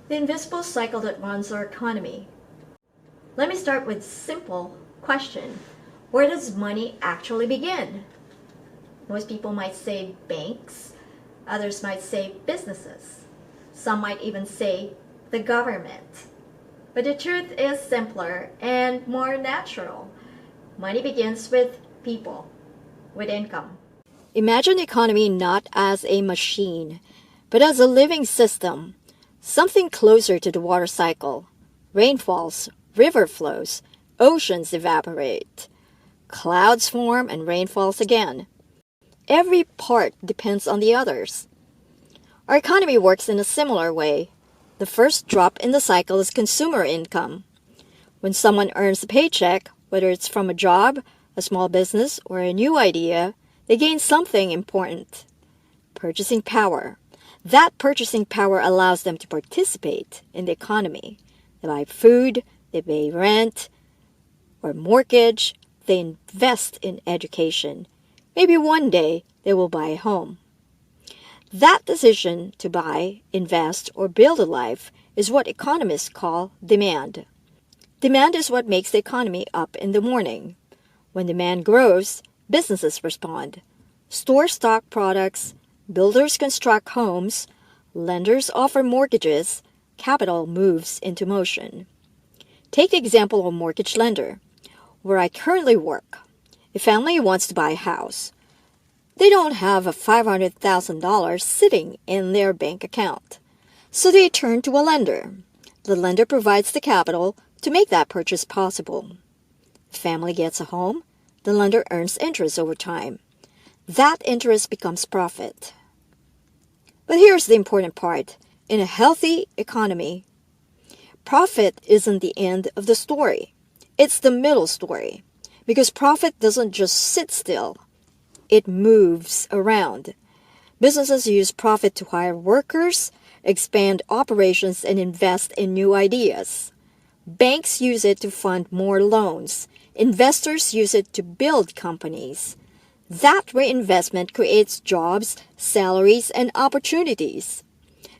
The invisible cycle that runs our economy. Let me start with a simple question. Where does money actually begin? Most people might say banks, others might say businesses. Some might even say the government. But the truth is simpler and more natural. Money begins with people, with income. Imagine the economy not as a machine, but as a living system, something closer to the water cycle. Rain falls, river flows, oceans evaporate, clouds form and rain falls again. Every part depends on the others. Our economy works in a similar way. The first drop in the cycle is consumer income. When someone earns a paycheck, whether it's from a job, a small business, or a new idea, they gain something important: purchasing power. That purchasing power allows them to participate in the economy. They buy food, they pay rent or mortgage, they invest in education. Maybe one day they will buy a home. That decision to buy, invest, or build a life is what economists call demand. Demand is what makes the economy up in the morning. When demand grows, businesses respond. Stores stock products, builders construct homes, lenders offer mortgages, capital moves into motion. Take the example of a mortgage lender. Where I currently work, a family wants to buy a house. They don't have a $500,000 sitting in their bank account. So they turn to a lender. The lender provides the capital to make that purchase possible. The family gets a home. The lender earns interest over time. That interest becomes profit. But here's the important part. In a healthy economy, profit isn't the end of the story. It's the middle story. Because profit doesn't just sit still. It moves around. Businesses use profit to hire workers, expand operations, and invest in new ideas. Banks use it to fund more loans. Investors use it to build companies. That reinvestment creates jobs, salaries, and opportunities.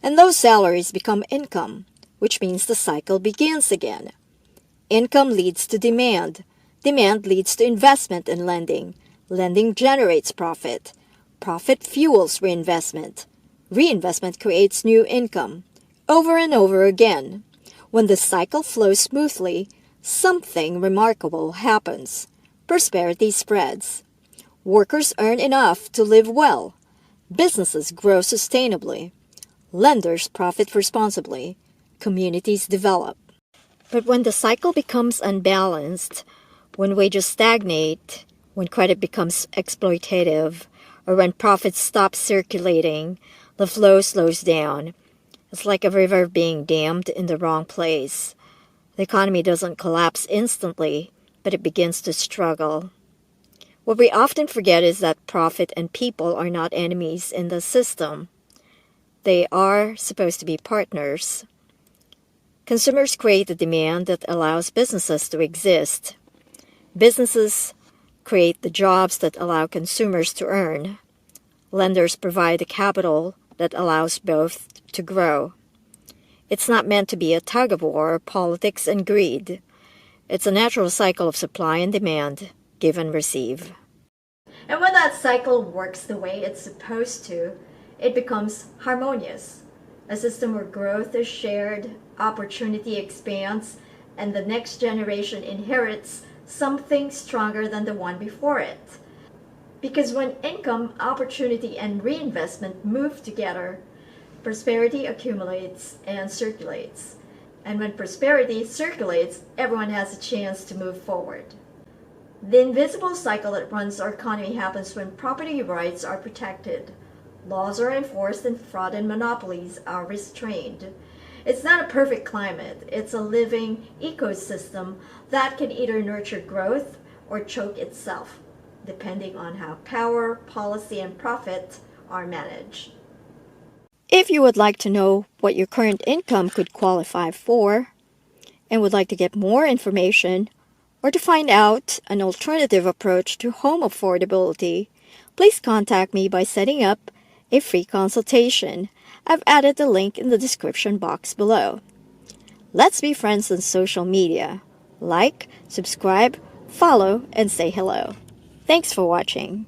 And those salaries become income, which means the cycle begins again. Income leads to demand. Demand leads to investment and lending. Lending generates profit. Profit fuels reinvestment. Reinvestment creates new income. Over and over again. When the cycle flows smoothly, something remarkable happens. Prosperity spreads. Workers earn enough to live well. Businesses grow sustainably. Lenders profit responsibly. Communities develop. But when the cycle becomes unbalanced, when wages stagnate, when credit becomes exploitative, or when profits stop circulating, the flow slows down. It's like a river being dammed in the wrong place. The economy doesn't collapse instantly, but it begins to struggle. What we often forget is that profit and people are not enemies in the system. They are supposed to be partners. Consumers create the demand that allows businesses to exist. Businesses create the jobs that allow consumers to earn. Lenders provide the capital that allows both to grow. It's not meant to be a tug-of-war, politics and greed. It's a natural cycle of supply and demand, give and receive. And when that cycle works the way it's supposed to, it becomes harmonious. A system where growth is shared, opportunity expands, and the next generation inherits something stronger than the one before it. Because when income, opportunity, and reinvestment move together, prosperity accumulates and circulates. And when prosperity circulates, everyone has a chance to move forward. The invisible cycle that runs our economy happens when property rights are protected, laws are enforced, and fraud and monopolies are restrained. It's not a perfect climate. It's a living ecosystem that can either nurture growth or choke itself, depending on how power, policy, and profit are managed. If you would like to know what your current income could qualify for, and would like to get more information, or to find out an alternative approach to home affordability, please contact me by setting up a free consultation. I've added the link in the description box below. Let's be friends on social media. Like, subscribe, follow, and say hello. Thanks for watching.